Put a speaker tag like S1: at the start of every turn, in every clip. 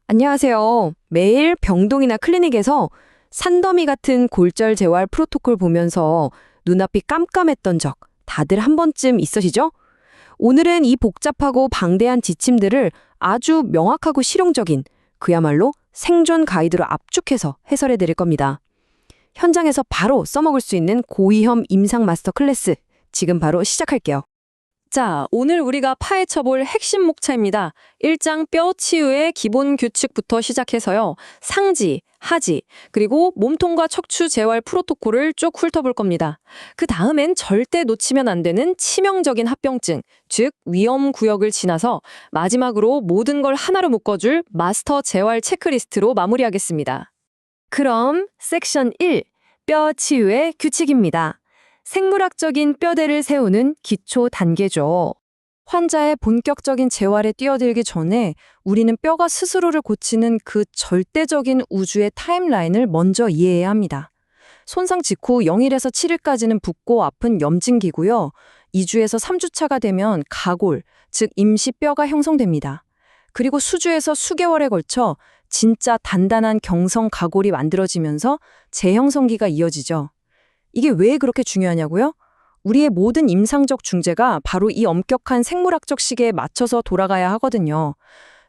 S1: 안녕하세요. 매일 병동이나 클리닉에서 산더미 같은 골절 재활 프로토콜 보면서 눈앞이 깜깜했던 적 다들 한 번쯤 있으시죠? 오늘은 이 복잡하고 방대한 지침들을 아주 명확하고 실용적인 그야말로 생존 가이드로 압축해서 해설해 드릴 겁니다. 현장에서 바로 써먹을 수 있는 고위험 임상 마스터 클래스 지금 바로 시작할게요.
S2: 자, 오늘 우리가 파헤쳐볼 핵심 목차입니다. 1장 뼈 치유의 기본 규칙부터 시작해서요. 상지, 하지, 그리고 몸통과 척추 재활 프로토콜을 쭉 훑어볼 겁니다. 그 다음엔 절대 놓치면 안 되는 치명적인 합병증, 즉 위험 구역을 지나서 마지막으로 모든 걸 하나로 묶어줄 마스터 재활 체크리스트로 마무리하겠습니다.
S1: 그럼 섹션 1, 뼈 치유의 규칙입니다. 생물학적인 뼈대를 세우는 기초 단계죠. 환자의 본격적인 재활에 뛰어들기 전에 우리는 뼈가 스스로를 고치는 그 절대적인 우주의 타임라인을 먼저 이해해야 합니다. 손상 직후 0일에서 7일까지는 붓고 아픈 염증기고요. 2주에서 3주차가 되면 가골, 즉 임시뼈가 형성됩니다. 그리고 수주에서 수개월에 걸쳐 진짜 단단한 경성 가골이 만들어지면서 재형성기가 이어지죠. 이게 왜 그렇게 중요하냐고요? 우리의 모든 임상적 중재가 바로 이 엄격한 생물학적 시계에 맞춰서 돌아가야 하거든요.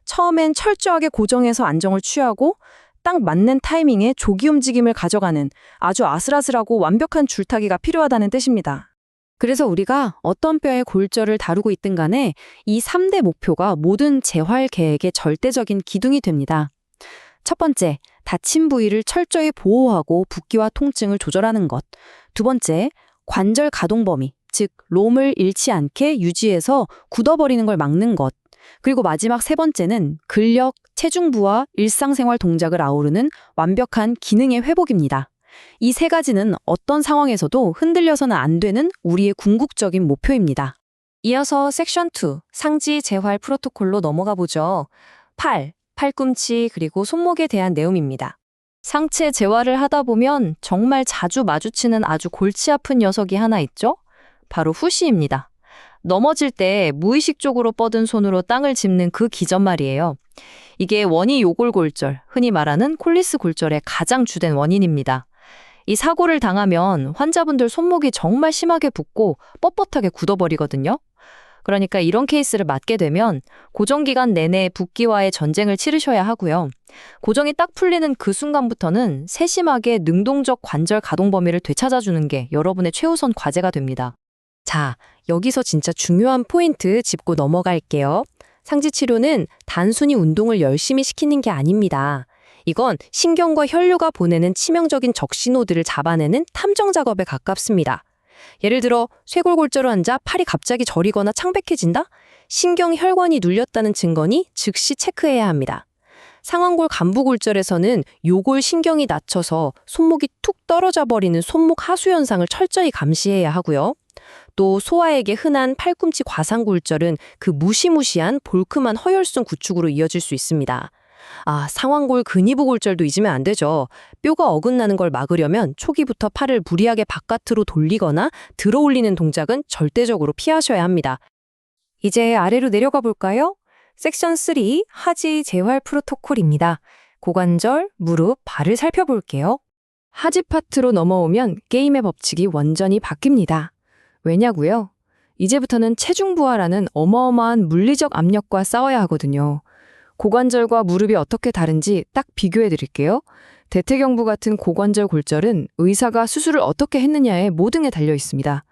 S1: 처음엔 철저하게 고정해서 안정을 취하고 딱 맞는 타이밍에 조기 움직임을 가져가는 아주 아슬아슬하고 완벽한 줄타기가 필요하다는 뜻입니다. 그래서 우리가 어떤 뼈의 골절을 다루고 있든 간에 이 3대 목표가 모든 재활 계획의 절대적인 기둥이 됩니다. 첫 번째, 다친 부위를 철저히 보호하고 붓기와 통증을 조절하는 것. 두 번째, 관절 가동 범위, 즉 롬을 잃지 않게 유지해서 굳어버리는 걸 막는 것. 그리고 마지막 세 번째는 근력, 체중부와 일상생활 동작을 아우르는 완벽한 기능의 회복입니다. 이 세 가지는 어떤 상황에서도 흔들려서는 안 되는 우리의 궁극적인 목표입니다. 이어서 섹션 2, 상지 재활 프로토콜로 넘어가 보죠. 팔꿈치 그리고 손목에 대한 내용입니다. 상체 재활을 하다 보면 정말 자주 마주치는 아주 골치 아픈 녀석이 하나 있죠? 바로 후시입니다. 넘어질 때 무의식적으로 뻗은 손으로 땅을 짚는 그 기전 말이에요. 이게 원이 요골골절, 흔히 말하는 콜리스 골절의 가장 주된 원인입니다. 이 사고를 당하면 환자분들 손목이 정말 심하게 붓고 뻣뻣하게 굳어버리거든요. 그러니까 이런 케이스를 맞게 되면 고정기간 내내 붓기와의 전쟁을 치르셔야 하고요. 고정이 딱 풀리는 그 순간부터는 세심하게 능동적 관절 가동 범위를 되찾아주는 게 여러분의 최우선 과제가 됩니다. 자, 여기서 진짜 중요한 포인트 짚고 넘어갈게요. 상지 치료는 단순히 운동을 열심히 시키는 게 아닙니다. 이건 신경과 혈류가 보내는 치명적인 적신호들을 잡아내는 탐정 작업에 가깝습니다. 예를 들어 쇄골골절을 환자 팔이 갑자기 저리거나 창백해진다? 신경 혈관이 눌렸다는 증거니 즉시 체크해야 합니다. 상완골 간부골절에서는 요골 신경이 낮춰서 손목이 툭 떨어져 버리는 손목 하수 현상을 철저히 감시해야 하고요. 또 소아에게 흔한 팔꿈치 과상골절은 그 무시무시한 볼크만 허혈순 구축으로 이어질 수 있습니다. 상완골 근위부 골절도 잊으면 안 되죠. 뼈가 어긋나는 걸 막으려면 초기부터 팔을 무리하게 바깥으로 돌리거나 들어 올리는 동작은 절대적으로 피하셔야 합니다. 이제 아래로 내려가 볼까요? 섹션 3, 하지 재활 프로토콜입니다. 고관절, 무릎, 발을 살펴볼게요. 하지 파트로 넘어오면 게임의 법칙이 완전히 바뀝니다. 왜냐고요? 이제부터는 체중 부하라는 어마어마한 물리적 압력과 싸워야 하거든요. 고관절과 무릎이 어떻게 다른지 딱 비교해 드릴게요. 대퇴경부 같은 고관절 골절은 의사가 수술을 어떻게 했느냐에 모든 게 달려 있습니다.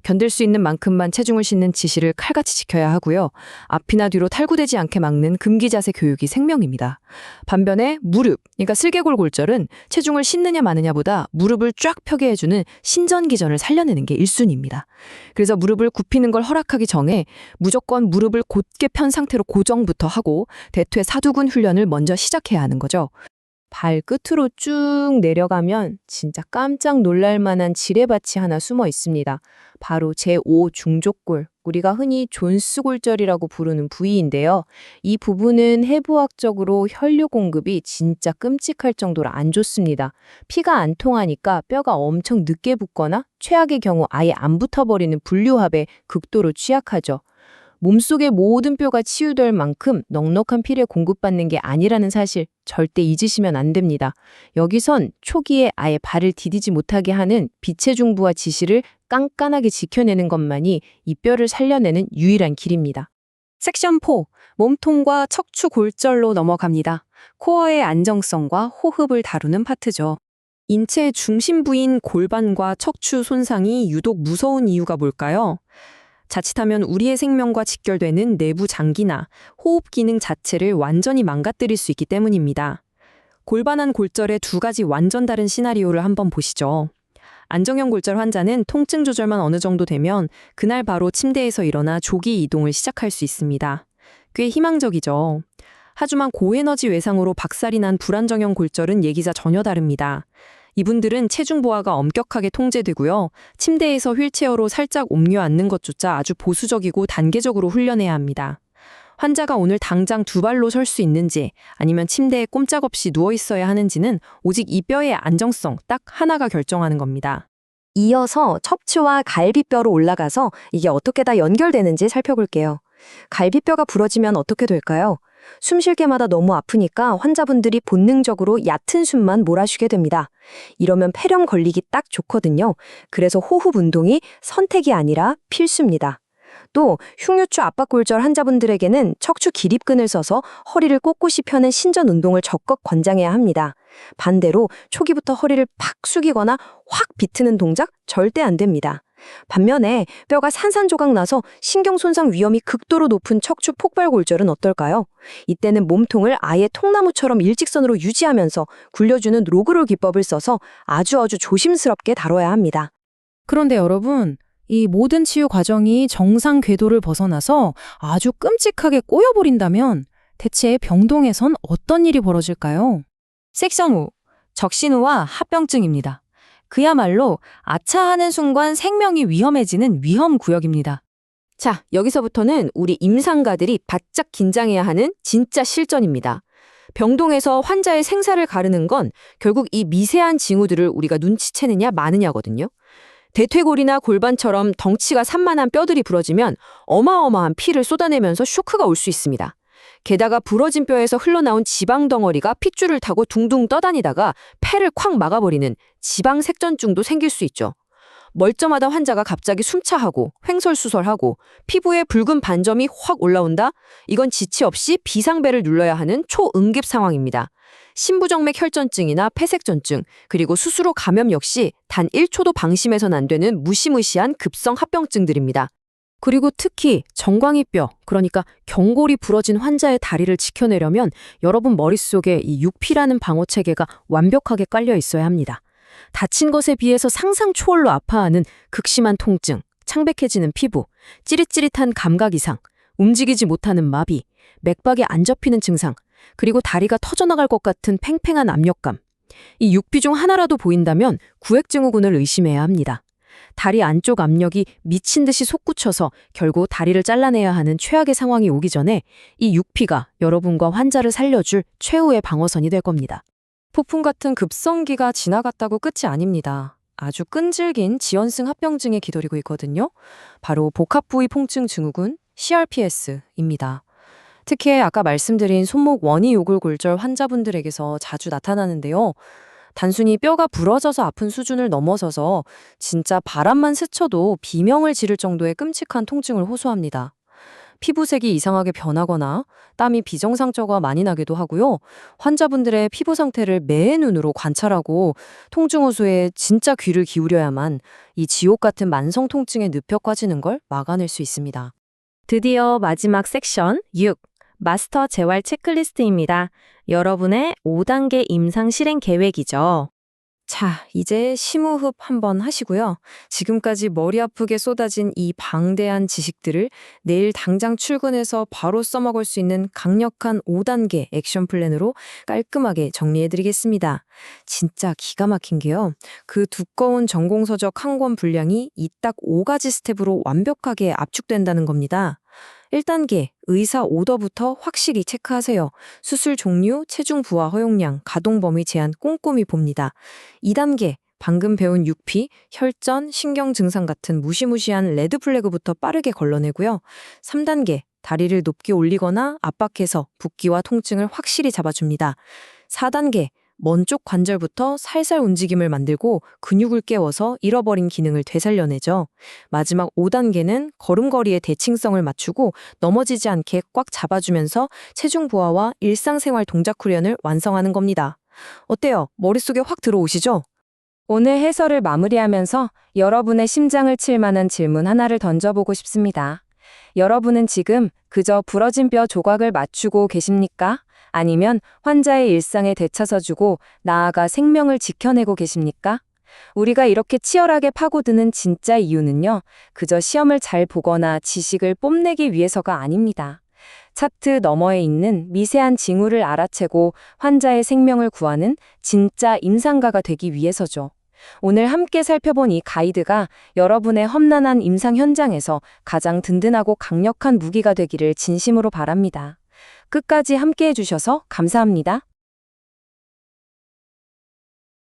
S1: 견딜 수 있는 만큼만 체중을 싣는 지시를 칼같이 지켜야 하고요. 앞이나 뒤로 탈구되지 않게 막는 금기자세 교육이 생명입니다. 반면에 무릎, 그러니까 슬개골 골절은 체중을 싣느냐 마느냐보다 무릎을 쫙 펴게 해주는 신전기전을 살려내는 게 1순위입니다. 그래서 무릎을 굽히는 걸 허락하기 전에 무조건 무릎을 곧게 편 상태로 고정부터 하고 대퇴 사두근 훈련을 먼저 시작해야 하는 거죠. 발끝으로 쭉 내려가면 진짜 깜짝 놀랄 만한 지뢰밭이 하나 숨어 있습니다. 바로 제5 중족골, 우리가 흔히 존스골절이라고 부르는 부위인데요. 이 부분은 해부학적으로 혈류 공급이 진짜 끔찍할 정도로 안 좋습니다. 피가 안 통하니까 뼈가 엄청 늦게 붙거나 최악의 경우 아예 안 붙어버리는 분류합에 극도로 취약하죠. 몸속의 모든 뼈가 치유될 만큼 넉넉한 피를 공급받는 게 아니라는 사실 절대 잊으시면 안 됩니다. 여기선 초기에 아예 발을 디디지 못하게 하는 빛의 중부와 지시를 깐깐하게 지켜내는 것만이 이 뼈를 살려내는 유일한 길입니다.
S2: 섹션 4. 몸통과 척추 골절로 넘어갑니다. 코어의 안정성과 호흡을 다루는 파트죠. 인체의 중심 부인 골반과 척추 손상이 유독 무서운 이유가 뭘까요? 자칫하면 우리의 생명과 직결되는 내부 장기나 호흡 기능 자체를 완전히 망가뜨릴 수 있기 때문입니다. 골반안 골절의 두 가지 완전 다른 시나리오를 한번 보시죠. 안정형 골절 환자는 통증 조절만 어느 정도 되면 그날 바로 침대에서 일어나 조기 이동을 시작할 수 있습니다. 꽤 희망적이죠. 하지만 고에너지 외상으로 박살이 난 불안정형 골절은 얘기가 전혀 다릅니다. 이분들은 체중 보하가 엄격하게 통제되고요. 침대에서 휠체어로 살짝 옮겨 앉는 것조차 아주 보수적이고 단계적으로 훈련해야 합니다. 환자가 오늘 당장 두 발로 설 수 있는지 아니면 침대에 꼼짝없이 누워 있어야 하는지는 오직 이 뼈의 안정성 딱 하나가 결정하는 겁니다.
S1: 이어서 척추와 갈비뼈로 올라가서 이게 어떻게 다 연결되는지 살펴볼게요. 갈비뼈가 부러지면 어떻게 될까요? 숨 쉴 때마다 너무 아프니까 환자분들이 본능적으로 얕은 숨만 몰아쉬게 됩니다. 이러면 폐렴 걸리기 딱 좋거든요. 그래서 호흡 운동이 선택이 아니라 필수입니다. 또 흉유추 압박골절 환자분들에게는 척추 기립근을 써서 허리를 꼿꼿이 펴는 신전 운동을 적극 권장해야 합니다. 반대로 초기부터 허리를 팍 숙이거나 확 비트는 동작 절대 안 됩니다. 반면에 뼈가 산산조각 나서 신경 손상 위험이 극도로 높은 척추 폭발골절은 어떨까요? 이때는 몸통을 아예 통나무처럼 일직선으로 유지하면서 굴려주는 로그롤 기법을 써서 아주 조심스럽게 다뤄야 합니다.
S3: 그런데 여러분, 이 모든 치유 과정이 정상 궤도를 벗어나서 아주 끔찍하게 꼬여버린다면 대체 병동에선 어떤 일이 벌어질까요?
S2: 섹션 5. 적신호와 합병증입니다. 그야말로 아차하는 순간 생명이 위험해지는 위험 구역입니다.
S1: 자, 여기서부터는 우리 임상가들이 바짝 긴장해야 하는 진짜 실전입니다. 병동에서 환자의 생사를 가르는 건 결국 이 미세한 징후들을 우리가 눈치채느냐 마느냐거든요. 대퇴골이나 골반처럼 덩치가 산만한 뼈들이 부러지면 어마어마한 피를 쏟아내면서 쇼크가 올 수 있습니다. 게다가 부러진 뼈에서 흘러나온 지방 덩어리가 핏줄을 타고 둥둥 떠다니다가 폐를 콱 막아버리는 지방색전증도 생길 수 있죠. 멀쩡하다 환자가 갑자기 숨차하고 횡설수설하고 피부에 붉은 반점이 확 올라온다? 이건 지체 없이 비상벨을 눌러야 하는 초응급 상황입니다. 신부정맥 혈전증이나 폐색전증, 그리고 수술 후 감염 역시 단 1초도 방심해선 안 되는 무시무시한 급성 합병증들입니다. 그리고 특히 정광이뼈, 그러니까 경골이 부러진 환자의 다리를 지켜내려면 여러분 머릿속에 이 육피라는 방어체계가 완벽하게 깔려 있어야 합니다. 다친 것에 비해서 상상 초월로 아파하는 극심한 통증, 창백해지는 피부, 찌릿찌릿한 감각 이상, 움직이지 못하는 마비, 맥박이 안 접히는 증상, 그리고 다리가 터져나갈 것 같은 팽팽한 압력감. 이 육피 중 하나라도 보인다면 구획증후군을 의심해야 합니다. 다리 안쪽 압력이 미친 듯이 솟구쳐서 결국 다리를 잘라내야 하는 최악의 상황이 오기 전에 이 육피가 여러분과 환자를 살려줄 최후의 방어선이 될 겁니다.
S2: 폭풍 같은 급성기가 지나갔다고 끝이 아닙니다. 아주 끈질긴 지연성 합병증에 기다리고 있거든요. 바로 복합부위 통증 증후군 CRPS입니다. 특히 아까 말씀드린 손목 원위 요골 골절 환자분들에게서 자주 나타나는데요. 단순히 뼈가 부러져서 아픈 수준을 넘어서서 진짜 바람만 스쳐도 비명을 지를 정도의 끔찍한 통증을 호소합니다. 피부색이 이상하게 변하거나 땀이 비정상적으로 많이 나기도 하고요. 환자분들의 피부 상태를 매의 눈으로 관찰하고 통증 호소에 진짜 귀를 기울여야만 이 지옥 같은 만성 통증의 늪벽 빠지는 걸 막아낼 수 있습니다.
S1: 드디어 마지막 섹션 6. 마스터 재활 체크리스트입니다. 여러분의 5단계 임상 실행 계획이죠.
S2: 자, 이제 심호흡 한번 하시고요. 지금까지 머리 아프게 쏟아진 이 방대한 지식들을 내일 당장 출근해서 바로 써먹을 수 있는 강력한 5단계 액션 플랜으로 깔끔하게 정리해드리겠습니다. 진짜 기가 막힌 게요. 그 두꺼운 전공서적 한 권 분량이 이 딱 5가지 스텝으로 완벽하게 압축된다는 겁니다. 1단계, 의사 오더부터 확실히 체크하세요. 수술 종류, 체중 부하 허용량, 가동 범위 제한 꼼꼼히 봅니다. 2단계,
S1: 방금 배운 육피, 혈전, 신경 증상 같은 무시무시한 레드 플래그부터 빠르게 걸러내고요. 3단계, 다리를 높게 올리거나 압박해서 붓기와 통증을 확실히 잡아줍니다. 4단계, 먼 쪽 관절부터 살살 움직임을 만들고 근육을 깨워서 잃어버린 기능을 되살려내죠. 마지막 5단계는 걸음걸이의 대칭성을 맞추고 넘어지지 않게 꽉 잡아주면서 체중 부하와 일상생활 동작 훈련을 완성하는 겁니다. 어때요? 머릿속에 확 들어오시죠?
S4: 오늘 해설을 마무리하면서 여러분의 심장을 칠 만한 질문 하나를 던져보고 싶습니다. 여러분은 지금 그저 부러진 뼈 조각을 맞추고 계십니까? 아니면 환자의 일상에 되찾아주고 나아가 생명을 지켜내고 계십니까? 우리가 이렇게 치열하게 파고드는 진짜 이유는요, 그저 시험을 잘 보거나 지식을 뽐내기 위해서가 아닙니다. 차트 너머에 있는 미세한 징후를 알아채고 환자의 생명을 구하는 진짜 임상가가 되기 위해서죠. 오늘 함께 살펴본 이 가이드가 여러분의 험난한 임상 현장에서 가장 든든하고 강력한 무기가 되기를 진심으로 바랍니다. 끝까지 함께 해주셔서 감사합니다.